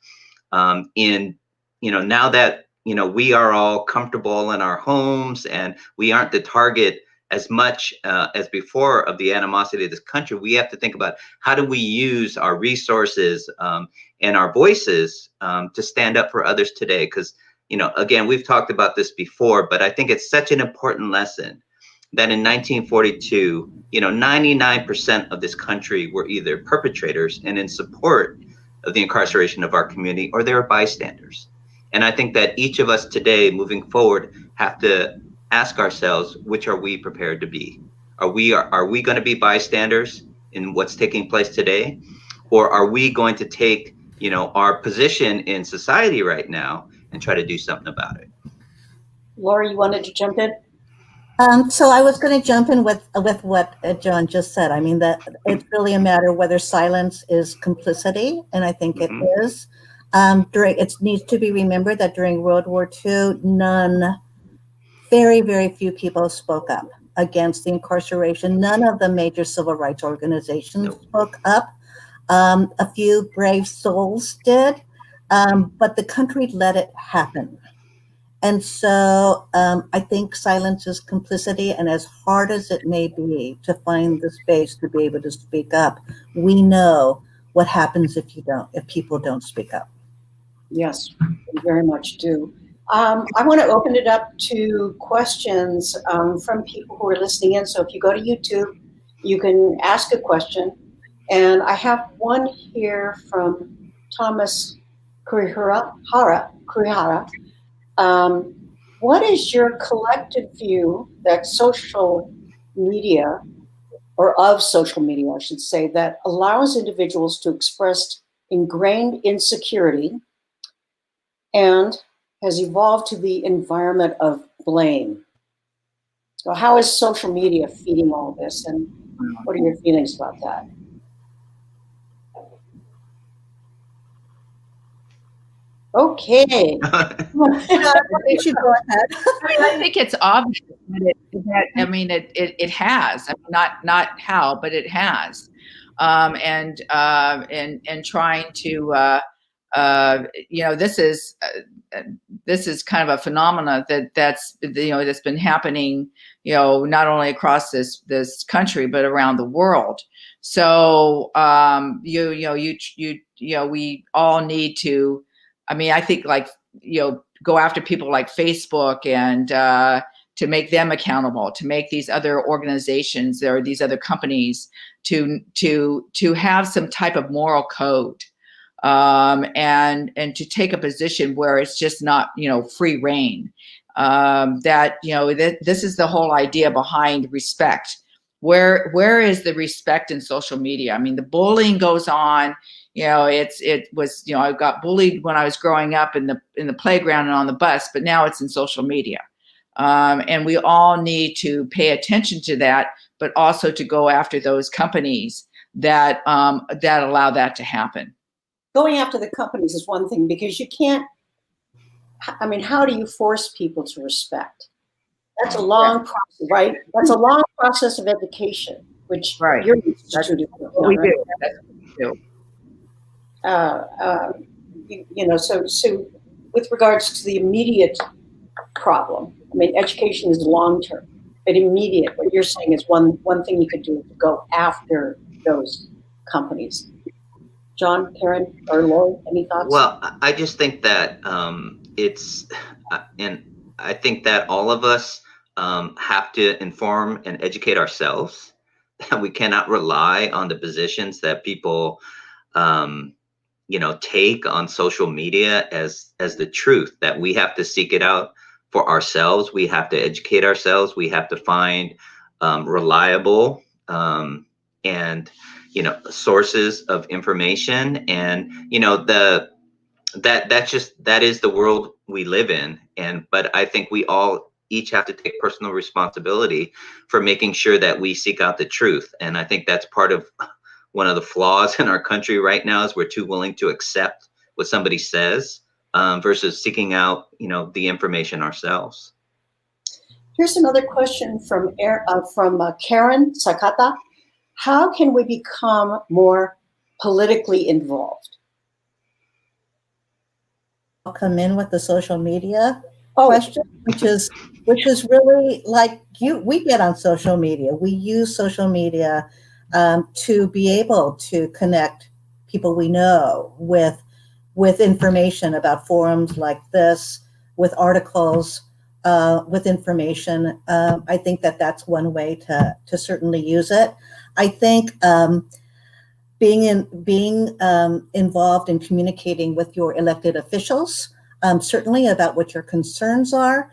in, you know, now that, you know, we are all comfortable in our homes and we aren't the target as much as before of the animosity of this country. We have to think about, how do we use our resources and our voices to stand up for others today? Because, you know, again, we've talked about this before, but I think it's such an important lesson that in 1942, you know, 99% of this country were either perpetrators and in support of the incarceration of our community, or they were bystanders. And I think that each of us today, moving forward, have to ask ourselves, which are we prepared to be? Are we going to be bystanders in what's taking place today? Or are we going to take, you know, our position in society right now and try to do something about it? Laura, you wanted to jump in? So I was going to jump in with what Jon just said. I mean, that it's really a matter whether silence is complicity, and I think it is. It needs to be remembered that during World War II, very, very few people spoke up against the incarceration. None of the major civil rights organizations spoke up. A few brave souls did, but the country let it happen. And so I think silence is complicity, and as hard as it may be to find the space to be able to speak up, we know what happens if people don't speak up. Yes, we very much do. I want to open it up to questions from people who are listening in. So if you go to YouTube, you can ask a question. And I have one here from Thomas Kurihara. What is your collective view that social media, or of social media, I should say, that allows individuals to express ingrained insecurity and has evolved to the environment of blame? So how is social media feeding all this, and what are your feelings about that? Okay. You should go ahead. I think it's obvious that it has. I mean, not how, but it has. And trying to you know, this is kind of a phenomena that's been happening, not only across this country but around the world. So we all need to. I mean, I think go after people like Facebook and to make them accountable, to make these other organizations or these other companies to have some type of moral code, and to take a position where it's just not free reign. This is the whole idea behind respect. Where is the respect in social media? I mean, the bullying goes on. It was I got bullied when I was growing up in the playground and on the bus, but now it's in social media. And we all need to pay attention to that, but also to go after those companies that allow that to happen. Going after the companies is one thing, because you can't. I mean, how do you force people to respect? That's a long process, right? That's a long process of education, which your institute is working on, right? That's what we do. So with regards to the immediate problem, I mean, education is long term, but immediate. What you're saying is one thing you could do is to go after those companies. Jon, Karen, or Lori, any thoughts? Well, I just think that and I think that all of us have to inform and educate ourselves. We cannot rely on the positions that people, take on social media as the truth. That we have to seek it out for ourselves. We have to educate ourselves. We have to find reliable and sources of information, and that is the world we live in. But I think we all each have to take personal responsibility for making sure that we seek out the truth. And I think that's part of one of the flaws in our country right now, is we're too willing to accept what somebody says versus seeking out the information ourselves. Here's another question from Karen Sakata. How can we become more politically involved? I'll come in with the social media question, which is really like we get on social media. We use social media to be able to connect people we know with information about forums like this, with articles, with information. I think that's one way to certainly use it. I think being involved in communicating with your elected officials, certainly about what your concerns are,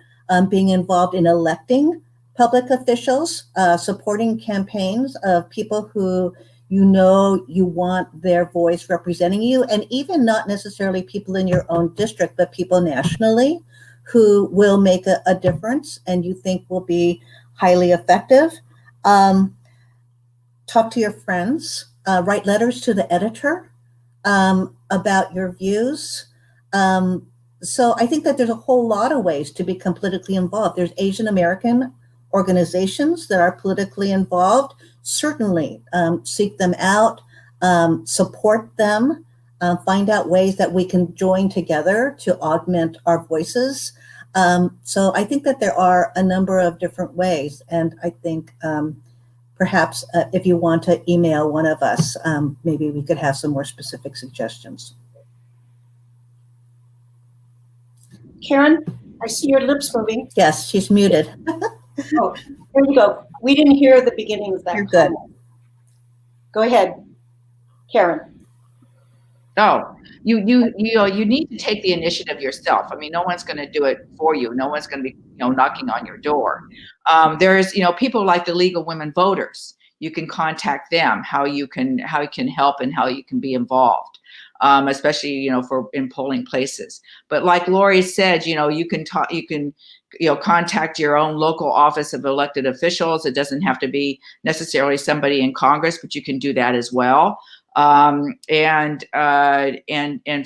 being involved in electing public officials, supporting campaigns of people who you want their voice representing you, and even not necessarily people in your own district, but people nationally who will make a difference and you think will be highly effective. Talk to your friends, write letters to the editor about your views. So I think that there's a whole lot of ways to become politically involved. There's Asian American organizations that are politically involved. Certainly seek them out, support them, find out ways that we can join together to augment our voices. So I think that there are a number of different ways. And I think perhaps if you want to email one of us, maybe we could have some more specific suggestions. Karen, I see your lips moving. Yes, she's muted. Oh, there you go. We didn't hear the beginning of that. You're good. Go ahead, Karen. Oh, you need to take the initiative yourself. I mean, no one's going to do it for you. No one's going to be knocking on your door. There's people like the League of Women Voters. You can contact them. How you can help and how you can be involved. Especially for in polling places. But like Lori said, you can contact your own local office of elected officials. It doesn't have to be necessarily somebody in Congress, but you can do that as well. And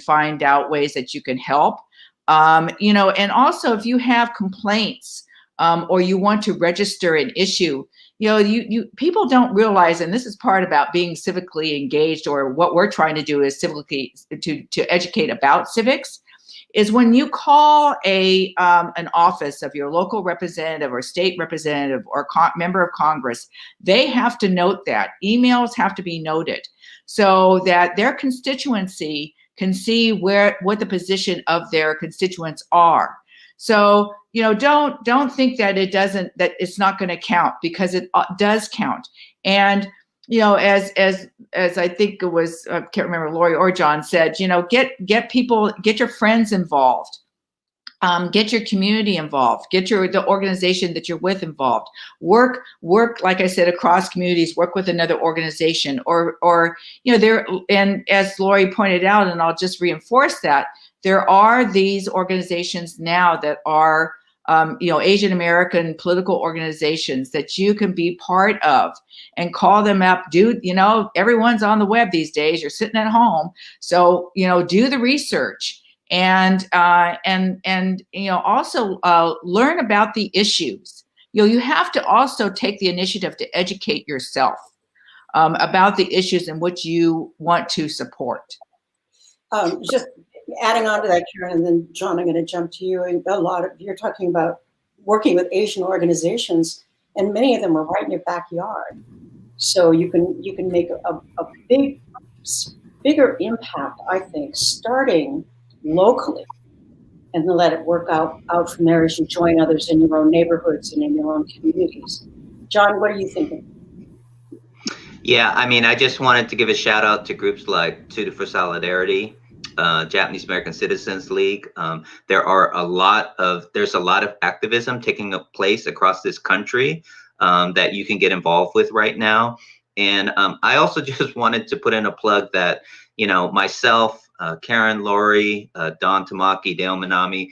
find out ways that you can help. And also if you have complaints or you want to register an issue, people don't realize, and this is part about being civically engaged, or what we're trying to do is civically to educate about civics, is when you call an office of your local representative or state representative or member of Congress, they have to note that. Emails have to be noted so that their constituency can see what the position of their constituents are. So, don't think that that it's not going to count, because it does count. And, as I think it was, I can't remember, Lori or John said, get people, get your friends involved. Get your community involved, get the organization that you're with involved, work, like I said, across communities, work with another organization or there, and as Lori pointed out, and I'll just reinforce that, there are these organizations now that are, Asian American political organizations that you can be part of and call them up. Everyone's on the web these days, you're sitting at home. So, do the research. And also learn about the issues. You have to also take the initiative to educate yourself about the issues in which you want to support. Just adding on to that, Karen, and then John, I'm going to jump to you. And you're talking about working with Asian organizations, and many of them are right in your backyard. So you can make a bigger impact, I think, starting locally, and then let it work out from there as you join others in your own neighborhoods and in your own communities. John, what are you thinking? Yeah, I just wanted to give a shout out to groups like Tudor for Solidarity, Japanese American Citizens League. There's a lot of activism taking place across this country that you can get involved with right now. And I also just wanted to put in a plug that, myself, Karen, Lori, Don Tamaki, Dale Manami,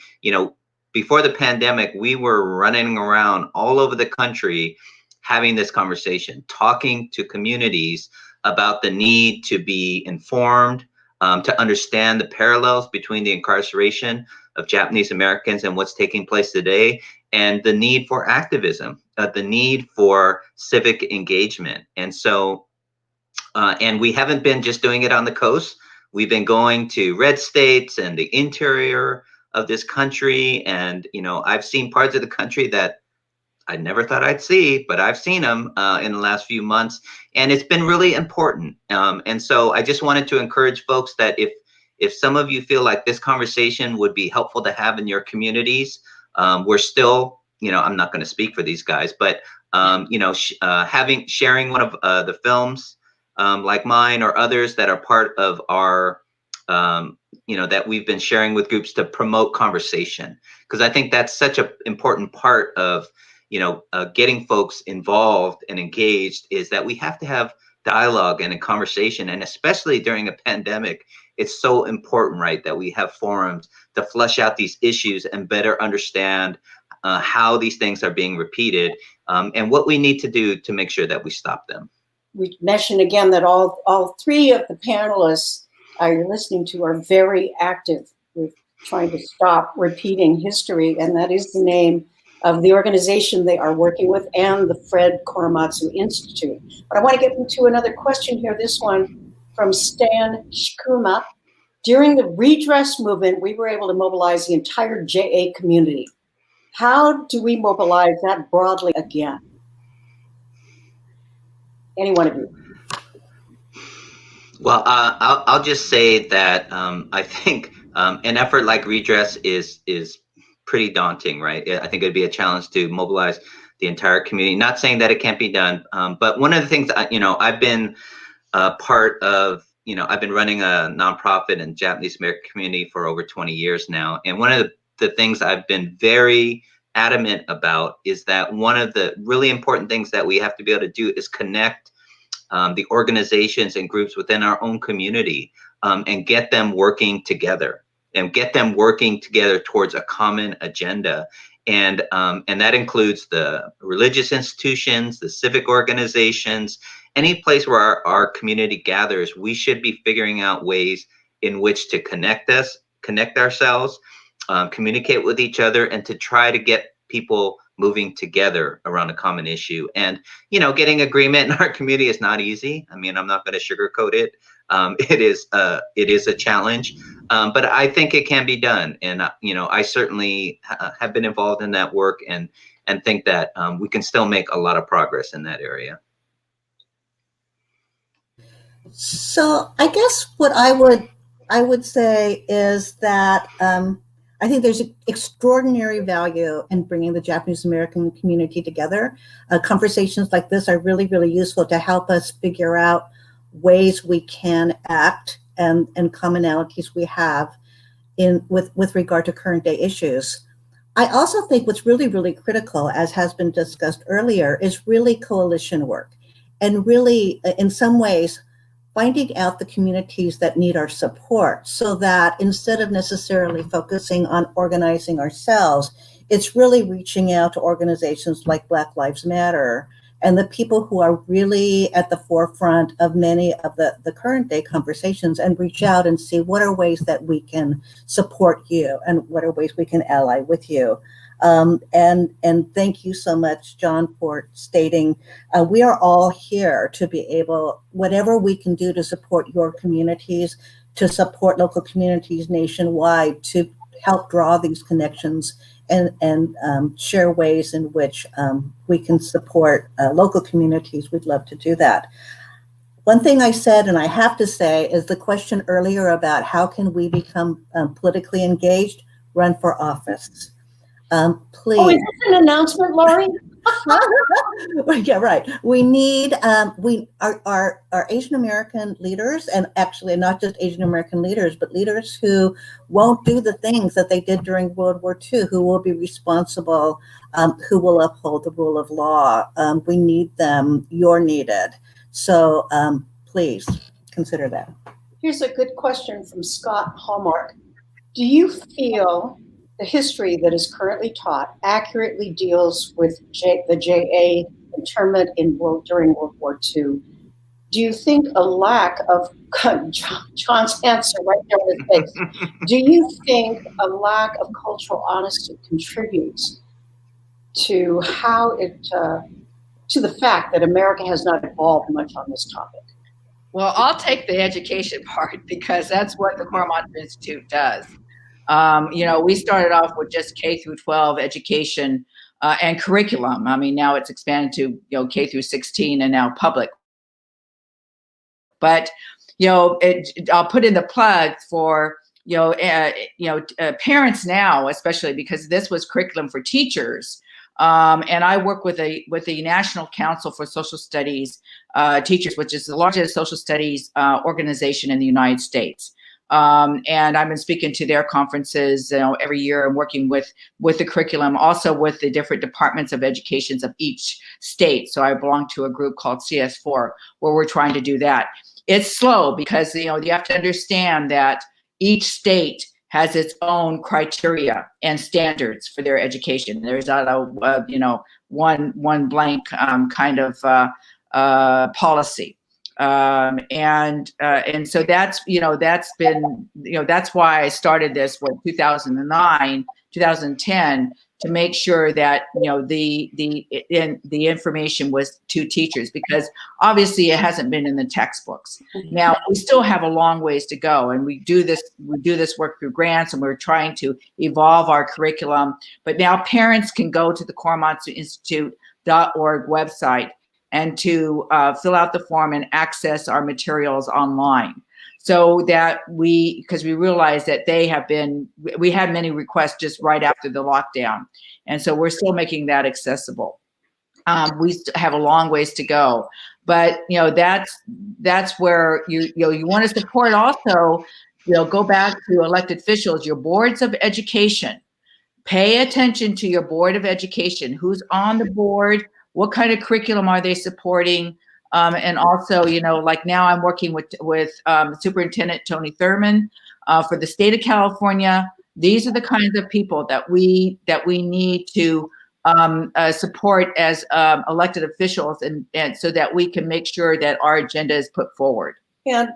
before the pandemic, we were running around all over the country having this conversation, talking to communities about the need to be informed, to understand the parallels between the incarceration of Japanese Americans and what's taking place today, and the need for activism, the need for civic engagement. And so, and we haven't been just doing it on the coast. We've been going to red states and the interior of this country. And, I've seen parts of the country that I never thought I'd see, but I've seen them in the last few months. And it's been really important. And so I just wanted to encourage folks that if some of you feel like this conversation would be helpful to have in your communities, we're still, I'm not going to speak for these guys, but, sharing one of the films like mine or others that are part of our, that we've been sharing with groups to promote conversation. Because I think that's such an important part of, getting folks involved and engaged, is that we have to have dialogue and a conversation. And especially during a pandemic, it's so important, right, that we have forums to flesh out these issues and better understand how these things are being repeated and what we need to do to make sure that we stop them. We mentioned again that all three of the panelists you're listening to are very active with trying to stop repeating history, and that is the name of the organization they are working with, and the Fred Korematsu Institute. But I want to get into another question here, this one from Stan Shikuma. During the redress movement, we were able to mobilize the entire JA community. How do we mobilize that broadly again? Any one of you? Well, I'll just say that I think an effort like redress is pretty daunting, right? I think it'd be a challenge to mobilize the entire community. Not saying that it can't be done, but one of the things that, I've been part of, I've been running a nonprofit in Japanese American community for over 20 years now. And one of the things I've been very adamant about is that one of the really important things that we have to be able to do is connect the organizations and groups within our own community and get them working together towards a common agenda. And that includes the religious institutions, the civic organizations, any place where our community gathers. We should be figuring out ways in which to connect ourselves, communicate with each other, and to try to get people moving together around a common issue. And, getting agreement in our community is not easy. I mean, I'm not going to sugarcoat it. It is a challenge, but I think it can be done. And, I certainly have been involved in that work and think that we can still make a lot of progress in that area. So I guess what I would say is that I think there's extraordinary value in bringing the Japanese American community together. Conversations like this are really, really useful to help us figure out ways we can act and commonalities we have with regard to current day issues. I also think what's really, really critical, as has been discussed earlier, is really coalition work, and really, in some ways, finding out the communities that need our support, so that instead of necessarily focusing on organizing ourselves, it's really reaching out to organizations like Black Lives Matter and the people who are really at the forefront of many of the current day conversations, and reach out and see what are ways that we can support you and what are ways we can ally with you. And thank you so much, Jon, for stating we are all here to be able, whatever we can do to support your communities, to support local communities nationwide, to help draw these connections and share ways in which we can support local communities. We'd love to do that. One thing I said, and I have to say, is the question earlier about how can we become politically engaged, run for office. Please. Oh, is this an announcement, Laurie? Yeah, right. We need our Asian American leaders, and actually not just Asian American leaders, but leaders who won't do the things that they did during World War II, who will be responsible, who will uphold the rule of law. We need them. You're needed. So please consider that. Here's a good question from Scott Hallmark. Do you feel the history that is currently taught accurately deals with the JA internment during World War II? Do you think a lack of, Jon's answer right there on his face, do you think a lack of cultural honesty contributes to how to the fact that America has not evolved much on this topic? Well, I'll take the education part, because that's what the Korematsu Institute does. We started off with just K through 12 education and curriculum. I mean, now it's expanded to, K through 16 and now public. But, I'll put in the plug for, parents now, especially because this was curriculum for teachers. And I work with the National Council for Social Studies Teachers, which is the largest social studies organization in the United States. And I've been speaking to their conferences, every year, and working with the curriculum, also with the different departments of education of each state. So I belong to a group called CS4, where we're trying to do that. It's slow because, you have to understand that each state has its own criteria and standards for their education. There's not a, one blank kind of policy. And so that's been, that's why I started this with 2009, 2010, to make sure that, the information was to teachers, because obviously it hasn't been in the textbooks. Now we still have a long ways to go, and we do this work through grants, and we're trying to evolve our curriculum. But now parents can go to the Korematsu Institute.org website and to fill out the form and access our materials online, so that because we realized that we had many requests just right after the lockdown. And so we're still making that accessible. We have a long ways to go, but that's where you want to support also, go back to elected officials, your boards of education. Pay attention to your board of education, who's on the board, what kind of curriculum are they supporting? And also, like now I'm working with Superintendent Tony Thurman for the state of California. These are the kinds of people that we need to support as elected officials, and so that we can make sure that our agenda is put forward. And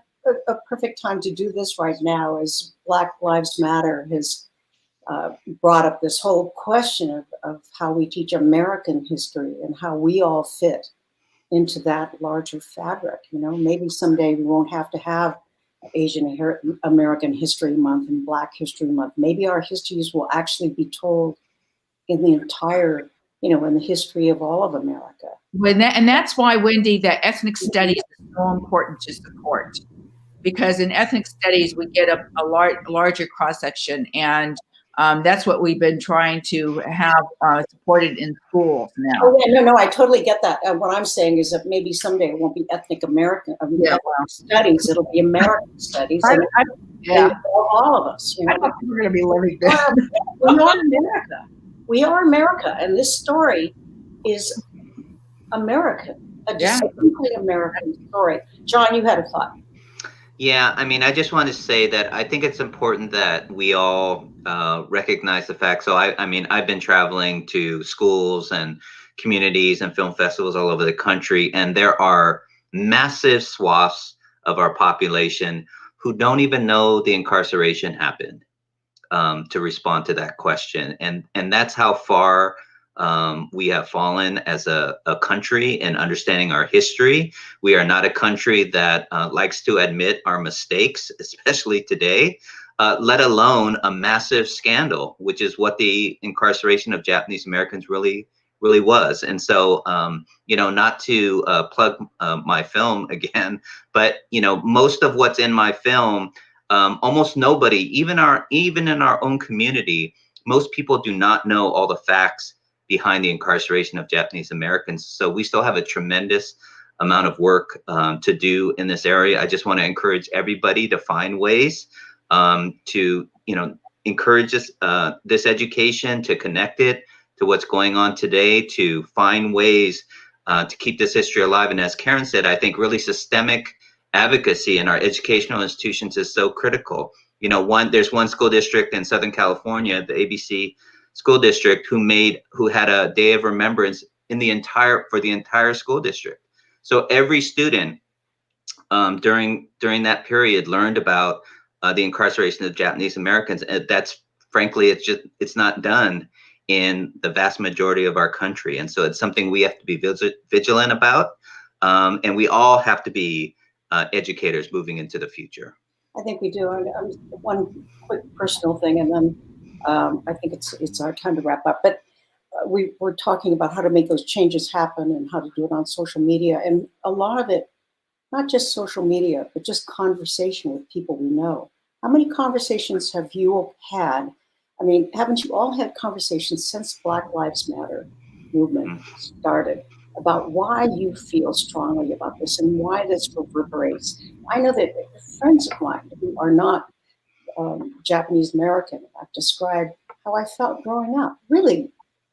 a perfect time to do this right now is Black Lives Matter has brought up this whole question of how we teach American history and how we all fit into that larger fabric. You know, maybe someday we won't have to have Asian American History Month and Black History Month. Maybe our histories will actually be told in the entire, you know, in the history of all of America. And that's why, Wendy, that ethnic studies is so important to support, because in ethnic studies we get a larger cross section, and that's what we've been trying to have supported in schools now. Oh yeah, no, I totally get that. What I'm saying is that maybe someday it won't be ethnic American studies; it'll be American studies, and all of us. You know, I don't think we're going to be living there. We are America. We are America, and this story is American, a distinctly American story. Jon, you had a thought. Yeah, I mean, I just want to say that I think it's important that we all recognize the fact. So I mean, I've been traveling to schools and communities and film festivals all over the country, and there are massive swaths of our population who don't even know the incarceration happened, to respond to that question. And that's how far we have fallen as a country in understanding our history. We are not a country that likes to admit our mistakes, especially today, let alone a massive scandal, which is what the incarceration of Japanese Americans really was. And so, you know, not to plug my film again, but, you know, most of what's in my film, almost nobody, even in our own community, most people do not know all the facts behind the incarceration of Japanese Americans. So we still have a tremendous amount of work to do in this area. I just want to encourage everybody to find ways to, you know, encourage this education, to connect it to what's going on today, to find ways to keep this history alive. And as Karen said, I think really systemic advocacy in our educational institutions is so critical. You know, there's one school district in Southern California, the ABC school district, who had a day of remembrance for the entire school district. So every student during that period learned about the incarceration of Japanese Americans. And that's, frankly, it's not done in the vast majority of our country. And so it's something we have to be vigilant about. And we all have to be educators moving into the future. I think we do. One quick personal thing, and then I think it's our time to wrap up. But we're talking about how to make those changes happen and how to do it on social media. And a lot of it, not just social media, but just conversation with people we know. How many conversations have you had? I mean, haven't you all had conversations since Black Lives Matter movement started about why you feel strongly about this and why this reverberates? I know that friends of mine who are not Japanese American, I've described how I felt growing up, really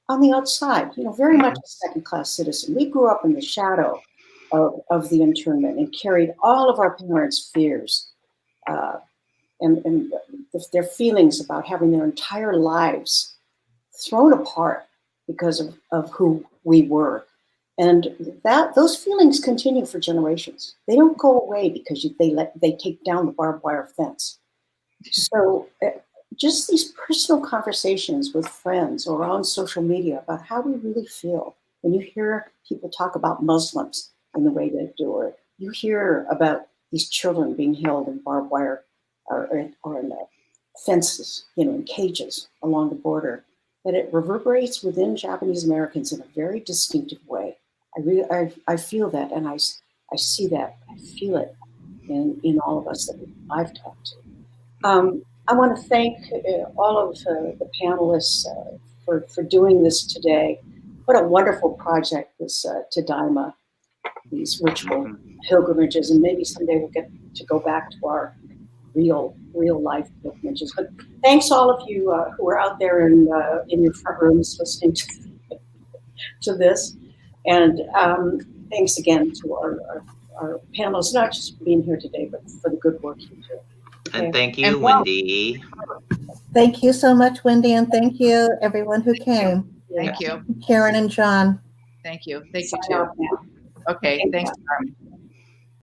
on the outside, you know, very much a second-class citizen. We grew up in the shadow of the internment and carried all of our parents' fears and their feelings about having their entire lives thrown apart because of who we were. And those feelings continue for generations. They don't go away because they take down the barbed wire fence. So just these personal conversations with friends or on social media about how we really feel. When you hear people talk about Muslims and the way they do it, you hear about these children being held in barbed wire or in fences, you know, in cages along the border, that it reverberates within Japanese Americans in a very distinctive way. I feel that, and I see that, I feel it in all of us that I've talked to. I want to thank all of the panelists for doing this today. What a wonderful project, this Tadaima, these ritual pilgrimages, and maybe someday we'll get to go back to our real life pilgrimages. But thanks all of you who are out there in your front rooms listening to this. And thanks again to our panelists, not just for being here today, but for the good work you do. Okay. And thank you, Wendy. Thank you so much, Wendy, and thank you everyone who came. Thank you. Karen and Jon. Thank you. Thank you too. Okay, thanks, Carmen.